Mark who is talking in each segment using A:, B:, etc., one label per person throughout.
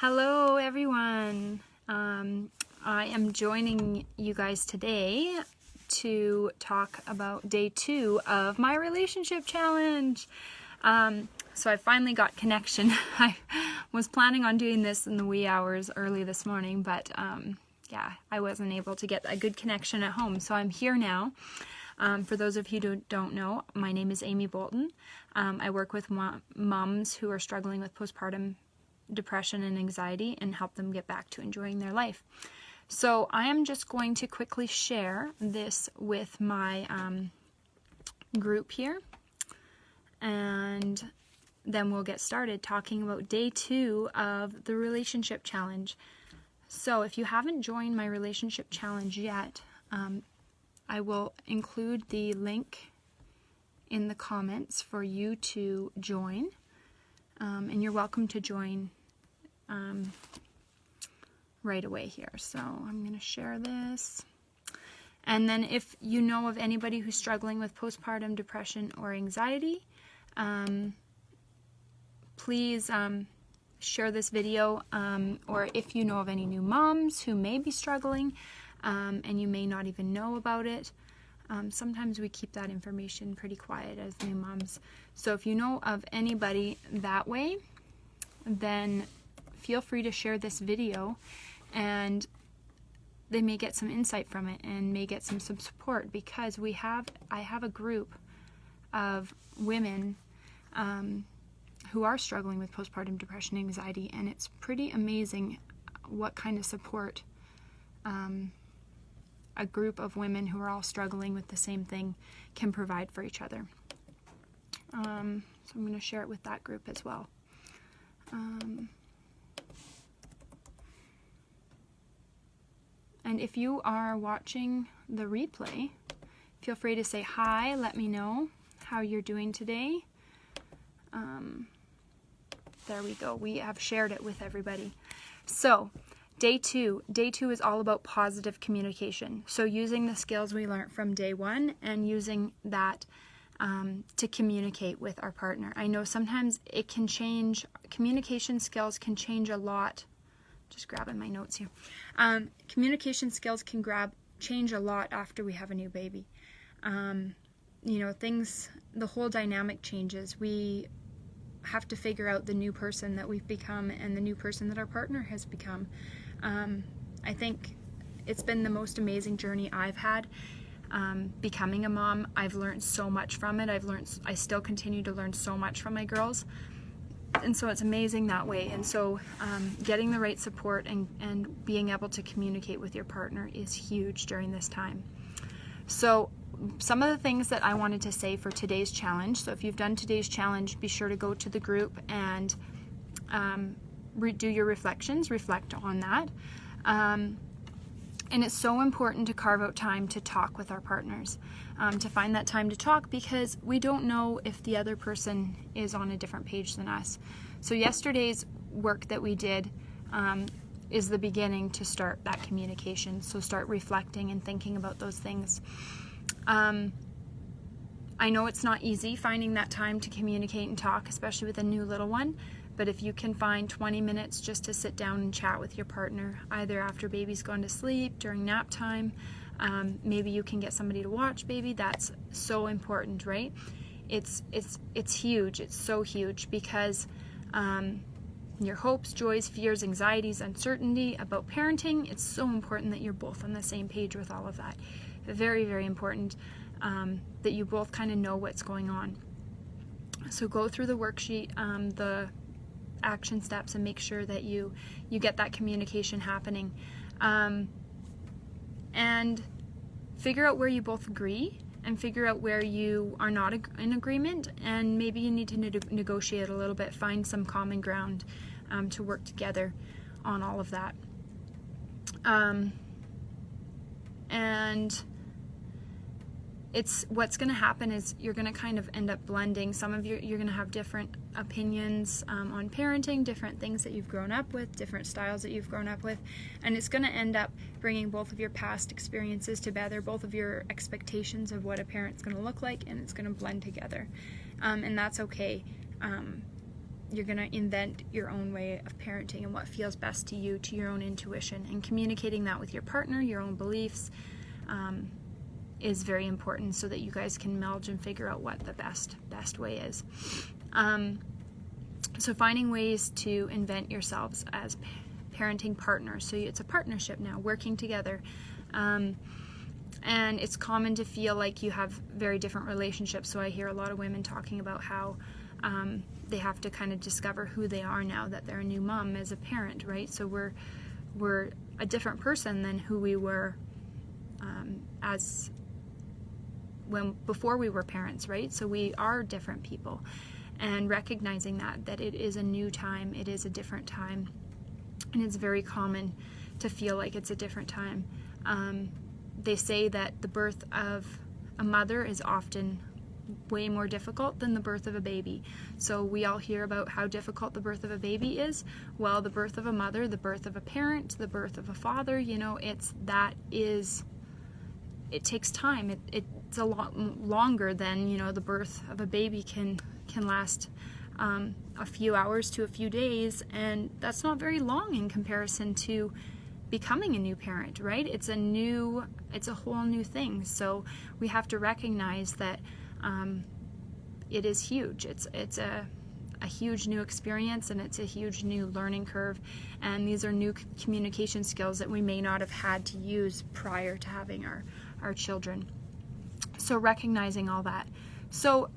A: Hello everyone. I am joining you guys today to talk about day 2 of my relationship challenge. So I finally got connection. I was planning on doing this in the wee hours early this morning, but yeah, I wasn't able to get a good connection at home. So I'm here now. For those of you who don't know, my name is Amy Bolton. I work with moms who are struggling with postpartum depression and anxiety and help them get back to enjoying their life. So I am just going to quickly share this with my group here, and then we'll get started talking about day 2 of the relationship challenge. So if you haven't joined my relationship challenge yet, I will include the link in the comments for you to join, and you're welcome to join right away here. So I'm going to share this. And then if you know of anybody who's struggling with postpartum depression or anxiety, please share this video, or if you know of any new moms who may be struggling and you may not even know about it. Sometimes we keep that information pretty quiet as new moms. So if you know of anybody that way, then feel free to share this video, and they may get some insight from it and may get some support, because I have a group of women who are struggling with postpartum depression and anxiety, and it's pretty amazing what kind of support a group of women who are all struggling with the same thing can provide for each other. So I'm going to share it with that group as well. And if you are watching the replay, feel free to say hi, let me know how you're doing today. There we go. We have shared it with everybody. So, day 2 is all about positive communication. So using the skills we learned from day 1 and using that to communicate with our partner. I know sometimes it can change, communication skills can change a lot. Just grabbing my notes here. Communication skills can change a lot after we have a new baby. The whole dynamic changes. We have to figure out the new person that we've become and the new person that our partner has become. I think it's been the most amazing journey I've had. Becoming a mom, I've learned so much from it. I still continue to learn so much from my girls. And so it's amazing that way. And so getting the right support and being able to communicate with your partner is huge during this time. So some of the things that I wanted to say for today's challenge. So if you've done today's challenge, be sure to go to the group and do your reflections, reflect on that. And it's so important to carve out time to talk with our partners, to find that time to talk, because we don't know if the other person is on a different page than us. So yesterday's work that we did is the beginning to start that communication. So start reflecting and thinking about those things. I know it's not easy finding that time to communicate and talk, especially with a new little one. But if you can find 20 minutes just to sit down and chat with your partner, either after baby's gone to sleep, during nap time, maybe you can get somebody to watch baby. That's so important, right? It's huge. It's so huge, because your hopes, joys, fears, anxieties, uncertainty about parenting, it's so important that you're both on the same page with all of that. Very, very important that you both kind of know what's going on. So go through the worksheet, the action steps, and make sure that you get that communication happening, and figure out where you both agree and figure out where you are not in agreement, and maybe you need to negotiate a little bit, find some common ground to work together on all of that. And it's what's going to happen is you're going to kind of end up blending. Some of you're going to have different opinions on parenting, different things that you've grown up with, different styles that you've grown up with, and it's going to end up bringing both of your past experiences together, both of your expectations of what a parent's going to look like, and it's going to blend together, and that's okay. you're going to invent your own way of parenting and what feels best to you, to your own intuition, and communicating that with your partner, your own beliefs, is very important so that you guys can meld and figure out what the best way is. So finding ways to invent yourselves as parenting partners. So it's a partnership now, working together. And it's common to feel like you have very different relationships. So I hear a lot of women talking about how they have to kind of discover who they are now that they're a new mom as a parent, right? So we're a different person than who we were before we were parents, right? So we are different people, and recognizing that it is a new time, it is a different time, and it's very common to feel like it's a different time. They say that the birth of a mother is often way more difficult than the birth of a baby. So we all hear about how difficult the birth of a baby is. Well, the birth of a mother, the birth of a parent, the birth of a father, it takes time. It's a lot longer than, the birth of a baby can last a few hours to a few days, and that's not very long in comparison to becoming a new parent, right? It's a whole new thing. So we have to recognize that it is huge. It's a huge new experience, and it's a huge new learning curve, and these are new communication skills that we may not have had to use prior to having our children. So recognizing all that. So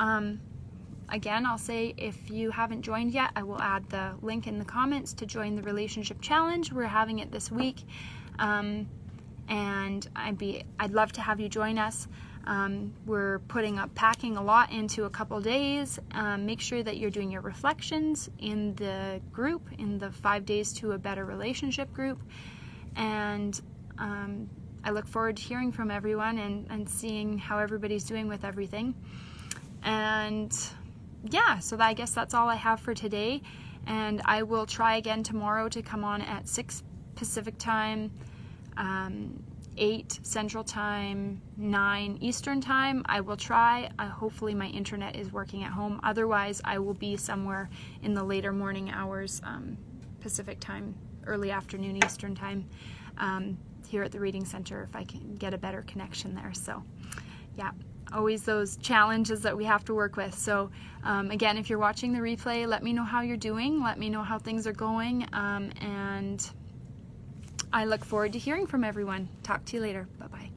A: again, I'll say, if you haven't joined yet, I will add the link in the comments to join the Relationship Challenge. We're having it this week, and I'd love to have you join us. We're packing a lot into a couple days. Make sure that you're doing your reflections in the group, in the 5 Days to a Better Relationship group, and I look forward to hearing from everyone and seeing how everybody's doing with everything. And yeah, so I guess that's all I have for today, and I will try again tomorrow to come on at 6 Pacific time, 8 Central Time, 9 Eastern Time. I will try. Hopefully my internet is working at home. Otherwise, I will be somewhere in the later morning hours, Pacific Time, early afternoon Eastern Time, here at the Reading Center, if I can get a better connection there. So yeah, always those challenges that we have to work with. So again, if you're watching the replay, let me know how you're doing. Let me know how things are going, and I look forward to hearing from everyone. Talk to you later. Bye-bye.